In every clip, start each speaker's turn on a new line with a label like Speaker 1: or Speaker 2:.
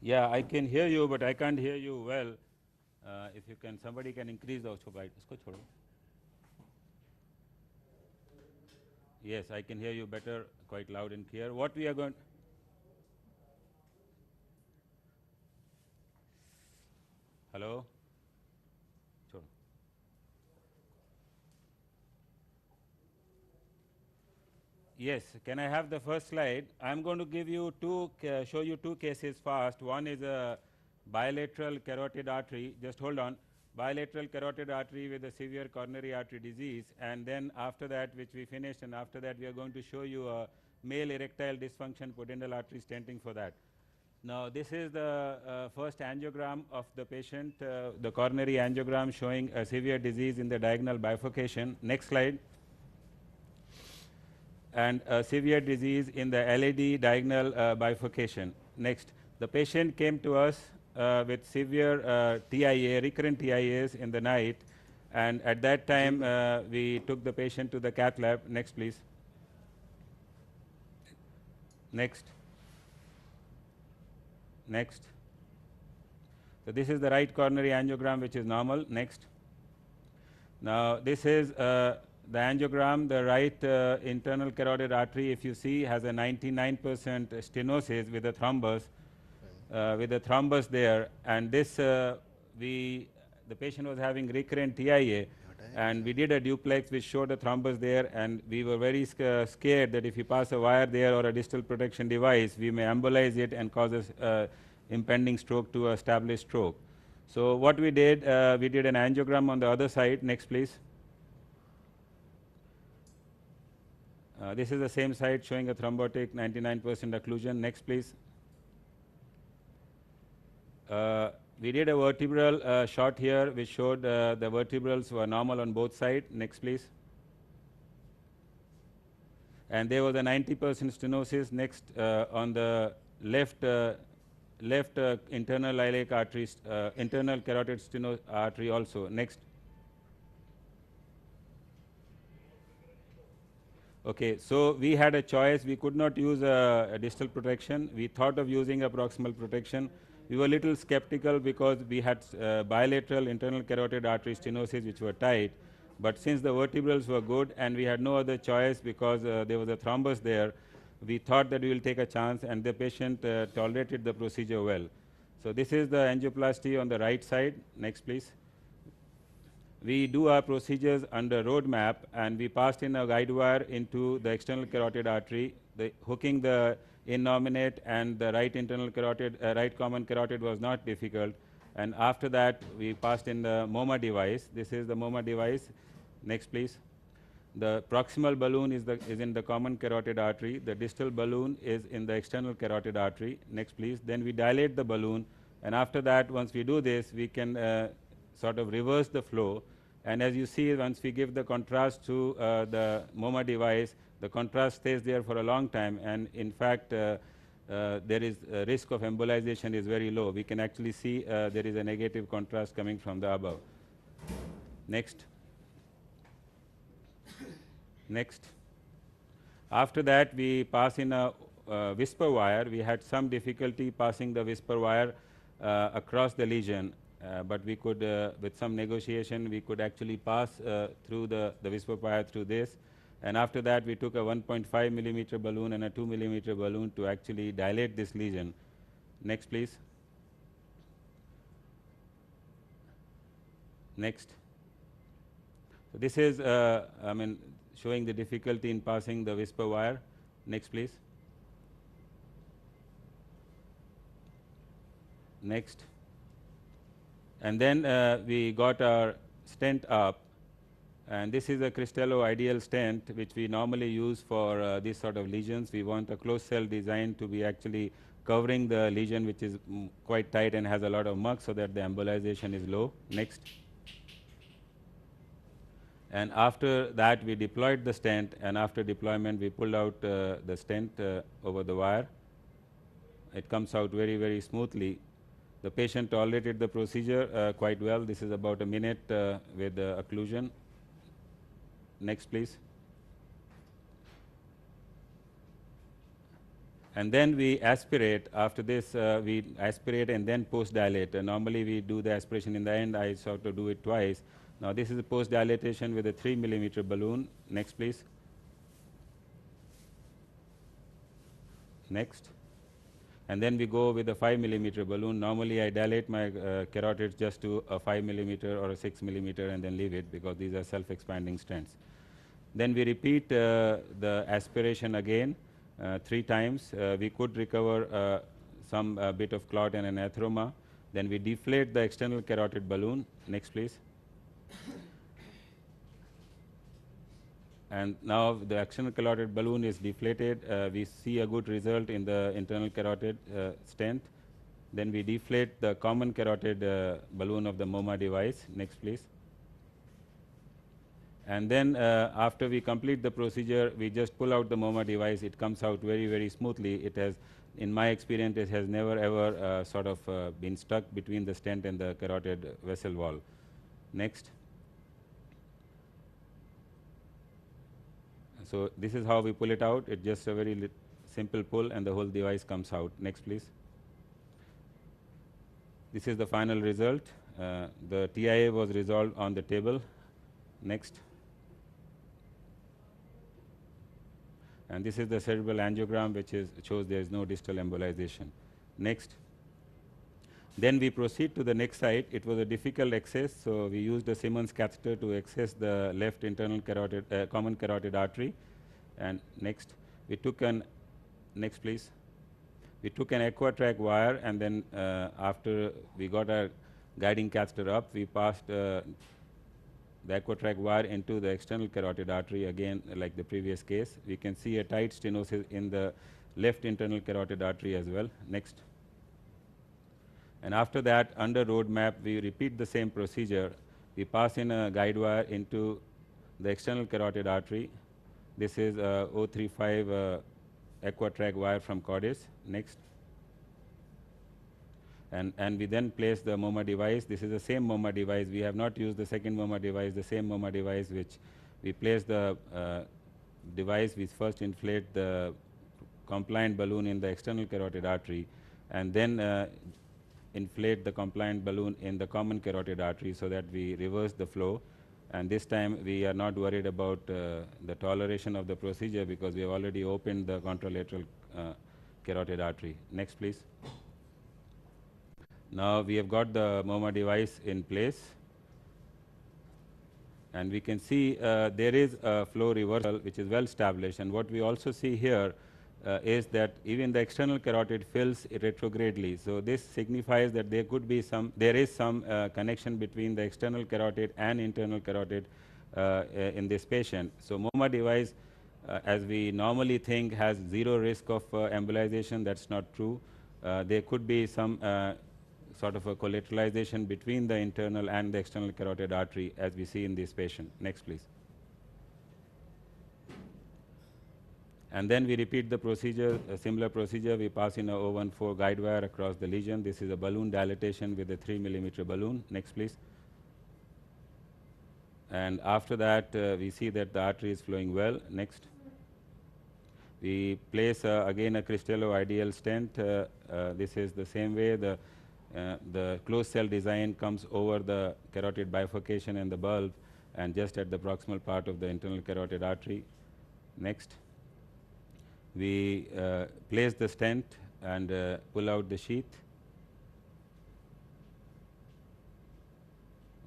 Speaker 1: Yeah, I can hear you, but I can't hear you well. If you can, somebody can increase the उसको bright इसको छोड़ो. Yes, I can hear you better, quite loud and clear. What we are going. Hello. छोड़ो. Yes, can I have the first slide? I'm going to give you show you two cases fast. One is a bilateral carotid artery. Just hold on. Bilateral carotid artery with a severe coronary artery disease, and then after that, which we finished, and after that, we are going to show you a male erectile dysfunction pudendal artery stenting for that. Now, this is the first angiogram of the patient, the coronary angiogram showing a severe disease in the diagonal bifurcation. Next slide. And a severe disease in the LAD diagonal bifurcation. Next, the patient came to us with severe TIA, recurrent TIAs in the night, and at that time we took the patient to the cath lab. Next, please. Next. Next. So this is the right coronary angiogram, which is normal. Next. Now this is the angiogram. The right internal carotid artery, if you see, has a 99% stenosis with a thrombus, there. And this the patient was having recurrent TIA, and we did a duplex which showed a thrombus there, and we were very scared that if you pass a wire there or a distal protection device, we may embolize it and cause a impending stroke to establish stroke. So what we did an angiogram on the other side. Next, please. This is the same side showing a thrombotic 99% occlusion. Next, please. We did a vertebral shot here which showed the vertebrals were normal on both sides. Next, please. And there was a 90% stenosis. Next, on the left internal iliac artery, internal carotid artery also. Next. Okay, so we had a choice. We could not use a distal protection. We thought of using a proximal protection. We were a little skeptical because we had bilateral internal carotid artery stenosis which were tight. But since the vertebrals were good and we had no other choice because there was a thrombus there, we thought that we will take a chance, and the patient tolerated the procedure well. So this is the angioplasty on the right side. Next, please. We do our procedures under roadmap, and we passed in a guide wire into the external carotid artery. Hooking the innominate and the right internal carotid, right common carotid was not difficult. And after that, we passed in the MoMA device. This is the MoMA device. Next, please. The proximal balloon is in the common carotid artery. The distal balloon is in the external carotid artery. Next, please. Then we dilate the balloon, and after that, once we do this, we can sort of reverse the flow. And as you see, once we give the contrast to the MoMA device, the contrast stays there for a long time, and in fact, there is a risk of embolization is very low. We can actually see there is a negative contrast coming from the above. Next. Next. After that, we pass in a whisper wire. We had some difficulty passing the whisper wire across the lesion, but we could, with some negotiation, we could actually pass through the whisper wire through this. And after that, we took a 1.5 millimeter balloon and a 2 millimeter balloon to actually dilate this lesion. Next, please. Next. So this is, showing the difficulty in passing the whisper wire. Next, please. Next. And then we got our stent up, and this is a Cristello ideal stent which we normally use for these sort of lesions. We want a closed cell design to be actually covering the lesion which is quite tight and has a lot of muck, so that the embolization is low. Next. And after that, we deployed the stent, and after deployment, we pulled out the stent over the wire. It comes out very, very smoothly. The patient tolerated the procedure quite well. This is about a minute with occlusion. Next, please. And then we aspirate. After this, we aspirate and then post dilate. Normally, we do the aspiration in the end. I sort of do it twice. Now, this is a post dilatation with a 3 millimeter balloon. Next, please. Next. And then we go with a 5 millimeter balloon. Normally, I dilate my carotids just to a 5 millimeter or a 6 millimeter and then leave it, because these are self-expanding stents. Then we repeat the aspiration again 3 times. We could recover some bit of clot and an atheroma. Then we deflate the external carotid balloon. Next, please. And now the external carotid balloon is deflated. We see a good result in the internal carotid stent. Then we deflate the common carotid balloon of the MoMA device. Next, please. And then after we complete the procedure, we just pull out the MoMA device. It comes out very, very smoothly. It has, in my experience, it has never ever sort of been stuck between the stent and the carotid vessel wall. Next. So this is how we pull it out. It's just a very simple pull and the whole device comes out. Next, please. This is the final result. The TIA was resolved on the table. Next. And this is the cerebral angiogram, which shows there is no distal embolization. Next. Then we proceed to the next site. It was a difficult access, so we used a Simmons catheter to access the left internal carotid, common carotid artery. And next, we took an, next please. We took an Aquatrack wire, and then after we got our guiding catheter up, we passed the Aquatrack wire into the external carotid artery, again like the previous case. We can see a tight stenosis in the left internal carotid artery as well. Next. And after that, under roadmap, we repeat the same procedure. We pass in a guide wire into the external carotid artery. This is 035 Aquatrack wire from Cordis. Next. And we then place the MoMA device. This is the same MoMA device. We have not used the second MoMA device, the same MoMA device, which we place the device which first inflate the compliant balloon in the external carotid artery, and then inflate the compliant balloon in the common carotid artery, so that we reverse the flow. And this time we are not worried about the toleration of the procedure, because we have already opened the contralateral carotid artery. Next, please. Now we have got the MoMA device in place, and we can see there is a flow reversal which is well established. And what we also see here is that even the external carotid fills retrogradely. So this signifies that there could be there is some connection between the external carotid and internal carotid in this patient. So MoMA device, as we normally think, has zero risk of embolization. That's not true. There could be some sort of a collateralization between the internal and the external carotid artery, as we see in this patient. Next, please. And then we repeat the procedure, a similar procedure. We pass in a 014 guide wire across the lesion. This is a balloon dilatation with a 3 millimeter balloon. Next, please. And after that, we see that the artery is flowing well. Next. We place again a Cristello ideal stent. This is the same way. The closed cell design comes over the carotid bifurcation and the bulb, and just at the proximal part of the internal carotid artery. Next. We place the stent and pull out the sheath.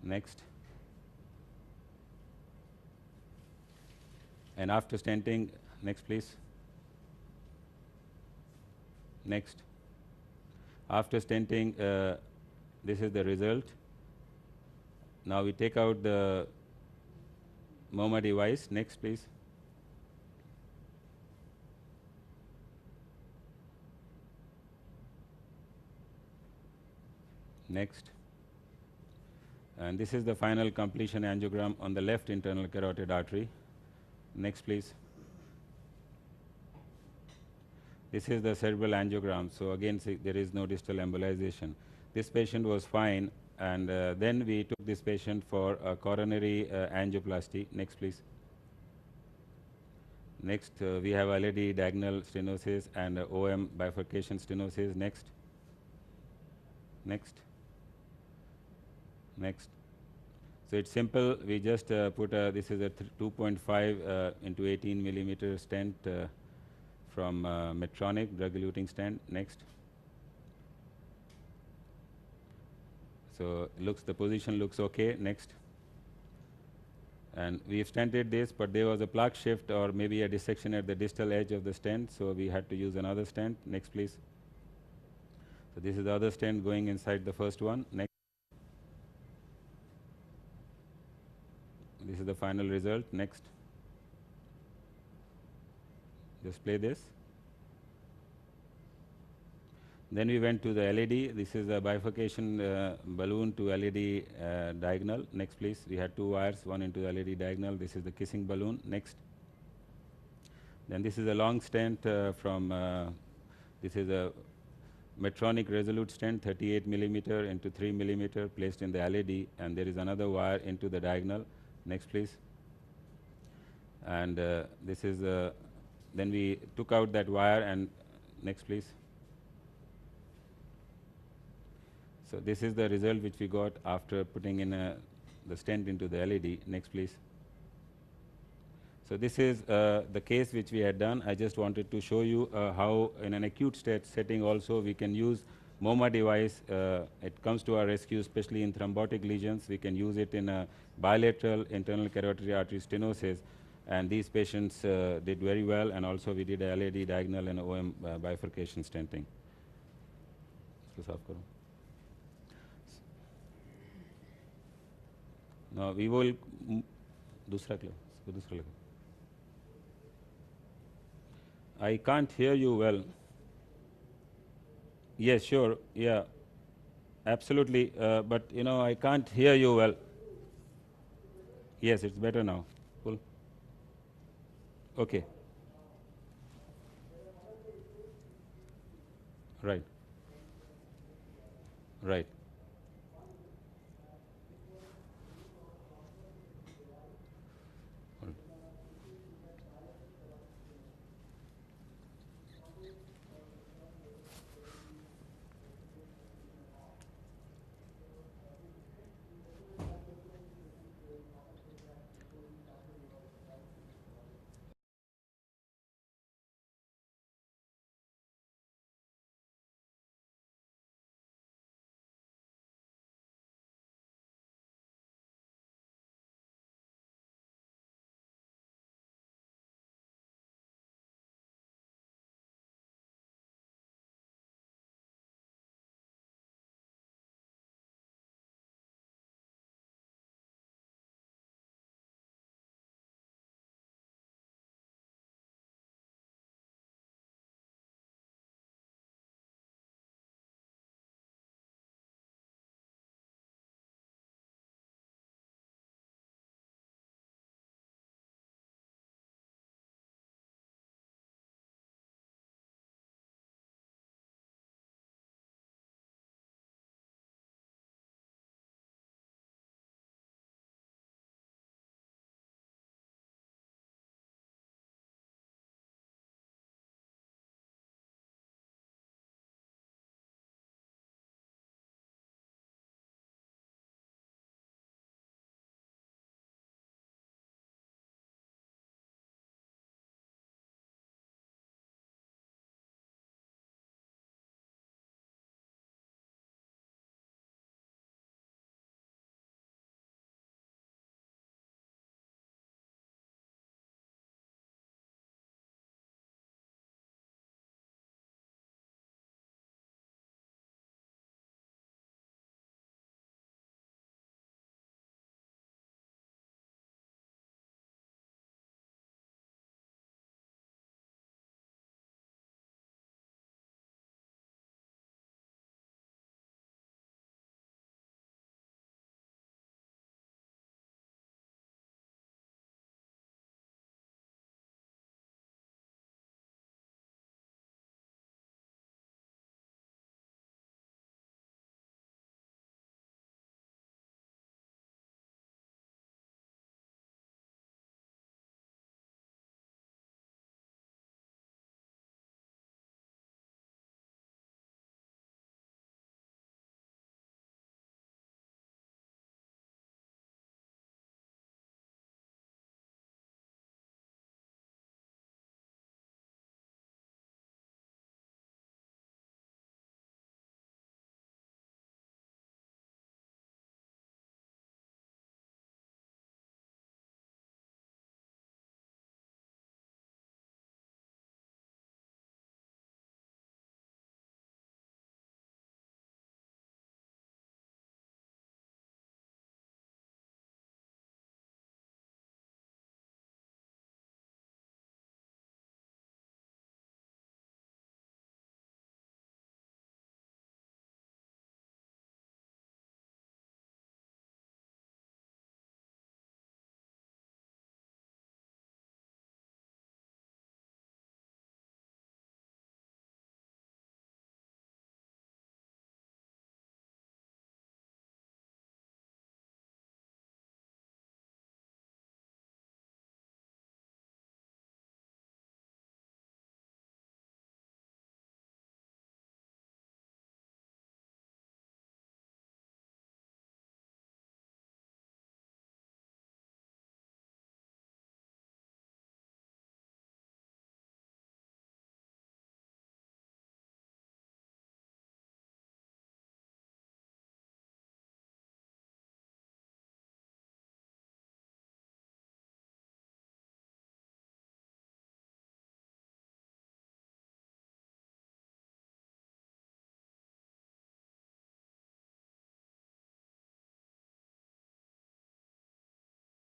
Speaker 1: Next. And after stenting, next please. Next. After stenting, this is the result. Now we take out the MoMA device. Next, please. Next. And this is the final completion angiogram on the left internal carotid artery. Next, please. This is the cerebral angiogram. So again, see, there is no distal embolization. This patient was fine, and then we took this patient for a coronary angioplasty. Next, please. Next, we have LED diagonal stenosis and OM bifurcation stenosis. Next. Next. Next. So it's simple. We just put this is a 2.5 into 18 millimeter stent from Medtronic drug-eluting stent. Next. So the position looks okay. Next. And we have stented this, but there was a plaque shift or maybe a dissection at the distal edge of the stent, so we had to use another stent. Next, please. So this is the other stent going inside the first one. Next. This is the final result. Next. Just play this. Then we went to the LED. This is a bifurcation balloon to LED diagonal. Next, please. We had two wires, one into the LED diagonal. This is the kissing balloon. Next. Then this is a long stent from, this is a Medtronic Resolute stent, 38 millimeter into 3 millimeter, placed in the LED, and there is another wire into the diagonal. Next, please. And this is, then we took out that wire, and next, please. So this is the result which we got after putting in the stent into the LED. Next, please. So this is the case which we had done. I just wanted to show you how in an acute setting also we can use MoMA device. It comes to our rescue, especially in thrombotic lesions. We can use it in a bilateral internal carotid artery stenosis. And these patients did very well, and also we did a LED diagonal and OM bifurcation stenting. Now we will I can't hear you well. Yes, sure, yeah, absolutely, but you know, I can't hear you well. Yes, it's better now. Cool. Okay. Right. Right.